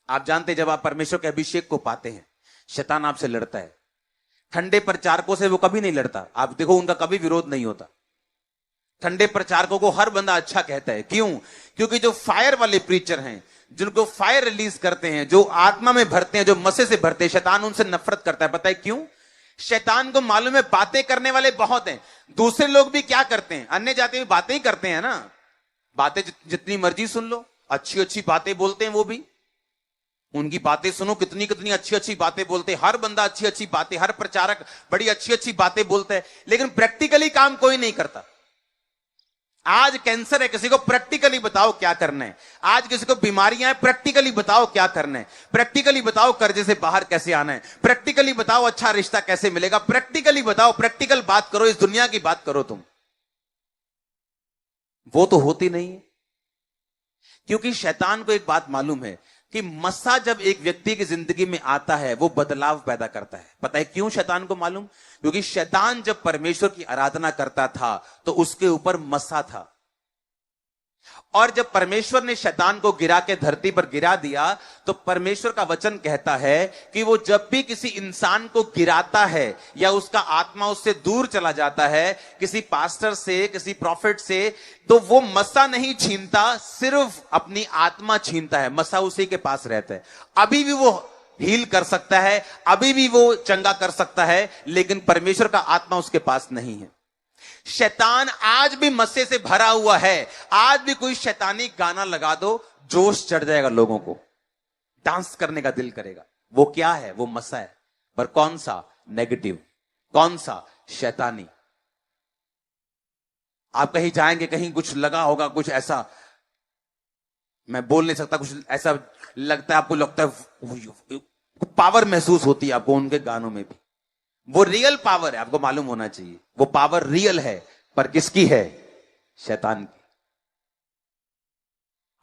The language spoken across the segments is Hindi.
आप जानते हैं जब आप परमेश्वर के अभिषेक को पाते हैं, शैतान आपसे लड़ता है। ठंडे प्रचारकों से वो कभी नहीं लड़ता, आप देखो उनका कभी विरोध नहीं होता। ठंडे प्रचारकों को हर बंदा अच्छा कहता है। क्यों? क्योंकि जो फायर वाले प्रीचर हैं, जिनको फायर रिलीज करते हैं, जो आत्मा में भरते हैं, जो मसे से भरते हैं, शैतान उनसे नफरत करता है। पता है क्यों? शैतान को मालूम है बातें करने वाले बहुत हैं। दूसरे लोग भी क्या करते हैं, अन्य जाति में बातें ही करते हैं ना, बातें जितनी मर्जी सुन लो, अच्छी अच्छी बातें बोलते हैं वो भी, उनकी बातें सुनो, कितनी कितनी अच्छी अच्छी बातें बोलते हैं। हर बंदा अच्छी अच्छी बातें, हर प्रचारक बड़ी अच्छी अच्छी बातें बोलता है, लेकिन प्रैक्टिकली काम कोई नहीं करता। आज कैंसर है, किसी को प्रैक्टिकली बताओ क्या करना है। आज किसी को बीमारियां हैं, प्रैक्टिकली बताओ क्या करना है। प्रैक्टिकली बताओ कर्जे से बाहर कैसे आना है। प्रैक्टिकली बताओ अच्छा रिश्ता कैसे मिलेगा। प्रैक्टिकली बताओ, प्रैक्टिकल बात करो, इस दुनिया की बात करो तुम। वो तो होती नहीं है, क्योंकि शैतान को एक बात मालूम है कि मस्सा जब एक व्यक्ति की जिंदगी में आता है वो बदलाव पैदा करता है। पता है क्यों शैतान को मालूम? क्योंकि शैतान जब परमेश्वर की आराधना करता था तो उसके ऊपर मस्सा था, और जब परमेश्वर ने शैतान को गिरा के धरती पर गिरा दिया तो परमेश्वर का वचन कहता है कि वो जब भी किसी इंसान को गिराता है या उसका आत्मा उससे दूर चला जाता है, किसी पास्टर से, किसी प्रॉफिट से, तो वो मस्सा नहीं छीनता, सिर्फ अपनी आत्मा छीनता है। मस्सा उसी के पास रहता है। अभी भी वो हील कर सकता है, अभी भी वो चंगा कर सकता है, लेकिन परमेश्वर का आत्मा उसके पास नहीं है। शैतान आज भी मस्से से भरा हुआ है। आज भी कोई शैतानी गाना लगा दो, जोश चढ़ जाएगा, लोगों को डांस करने का दिल करेगा। वो क्या है? वो मस्सा है, पर कौन सा? नेगेटिव। कौन सा? शैतानी। आप कहीं जाएंगे, कहीं कुछ लगा होगा, कुछ ऐसा, मैं बोल नहीं सकता, कुछ ऐसा लगता है आपको, लगता है पावर महसूस होती है आपको उनके गानों में भी। वो रियल पावर है, आपको मालूम होना चाहिए। वो पावर रियल है, पर किसकी है? शैतान की।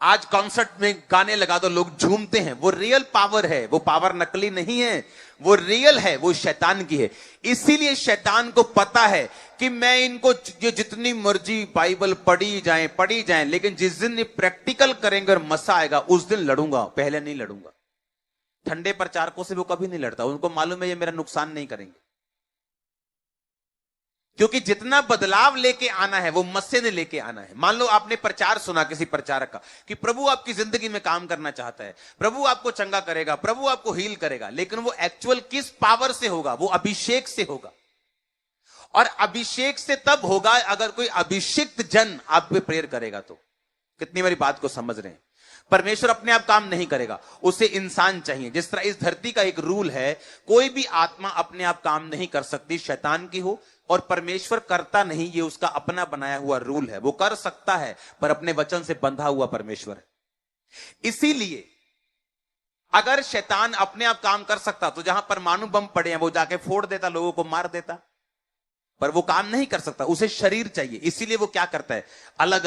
आज कॉन्सर्ट में गाने लगा दो, लोग झूमते हैं, वो रियल पावर है। वो पावर नकली नहीं है, वो रियल है, वो शैतान की है। इसीलिए शैतान को पता है कि मैं इनको ये जितनी मर्जी बाइबल पढ़ी जाए, लेकिन जिस दिन ये प्रैक्टिकल करेंगे और मसा आएगा उस दिन लड़ूंगा, पहले नहीं लड़ूंगा। ठंडे प्रचारकों से वो कभी नहीं लड़ता, उनको मालूम है ये मेरा नुकसान नहीं करेंगे, क्योंकि जितना बदलाव लेके आना है वो मस्से ने लेके आना है। मान लो आपने प्रचार सुना किसी प्रचारक का कि प्रभु आपकी जिंदगी में काम करना चाहता है, प्रभु आपको चंगा करेगा, प्रभु आपको हील करेगा, लेकिन वो एक्चुअल किस पावर से होगा? वो अभिषेक से होगा। और अभिषेक से तब होगा अगर कोई अभिषिक्त जन आप पे प्रेयर करेगा। तो कितनी मेरी बात को समझ रहे हैं? परमेश्वर अपने आप काम नहीं करेगा, उसे इंसान चाहिए। जिस तरह इस धरती का एक रूल है, कोई भी आत्मा अपने आप काम नहीं कर सकती, शैतान की हो और परमेश्वर करता नहीं, ये उसका अपना बनाया हुआ रूल है। वो कर सकता है पर अपने वचन से बंधा हुआ परमेश्वर है। इसीलिए अगर शैतान अपने आप काम कर सकता तो जहां परमाणु बम पड़े हैं वो जाके फोड़ देता, लोगों को मार देता, पर वो काम नहीं कर सकता, उसे शरीर चाहिए। इसीलिए वो क्या करता है? अलग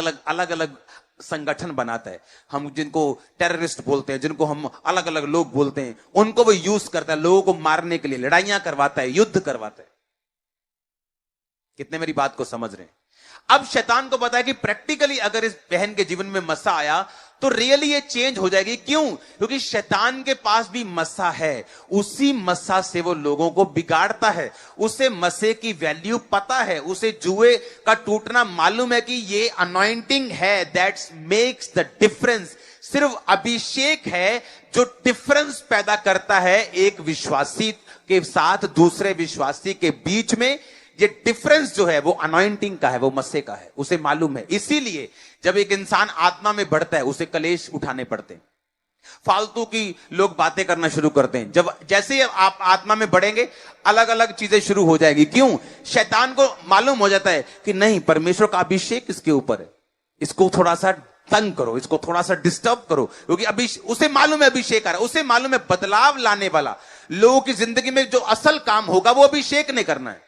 अलग संगठन बनाता है। हम जिनको टेररिस्ट बोलते हैं, जिनको हम अलग अलग लोग बोलते हैं, उनको वो यूज करता है लोगों को मारने के लिए, लड़ाइयां करवाता है, युद्ध करवाता है। कितने मेरी बात को समझ रहे हैं? अब शैतान को पता है कि प्रैक्टिकली अगर इस बहन के जीवन में मस्सा आया तो रियली ये चेंज हो जाएगी। क्यों? क्योंकि शैतान के पास भी मस्सा है, उसी मस्सा से वो लोगों को बिगाड़ता है। उसे मस्से की वैल्यू पता है, उसे जुए का टूटना मालूम है कि ये अनॉइंटिंग है, दैट्स मेक्स द डिफरेंस। सिर्फ अभिषेक है जो डिफरेंस पैदा करता है एक विश्वासी के साथ दूसरे विश्वासी के बीच में। ये डिफरेंस जो है वो अनॉइंटिंग का है, वो मस्से का है, उसे मालूम है। इसीलिए जब एक इंसान आत्मा में बढ़ता है उसे कलेश उठाने पड़ते हैं, फालतू की लोग बातें करना शुरू करते हैं। जब जैसे आप आत्मा में बढ़ेंगे अलग अलग चीजें शुरू हो जाएगी। क्यों? शैतान को मालूम हो जाता है कि नहीं, परमेश्वर का अभिषेक इसके ऊपर है, इसको थोड़ा सा तंग करो, इसको थोड़ा सा डिस्टर्ब करो, क्योंकि अभी उसे मालूम है अभिषेक आ रहा है, उसे मालूम है बदलाव लाने वाला लोगों की जिंदगी में जो असल काम होगा वो अभिषेक ने करना है।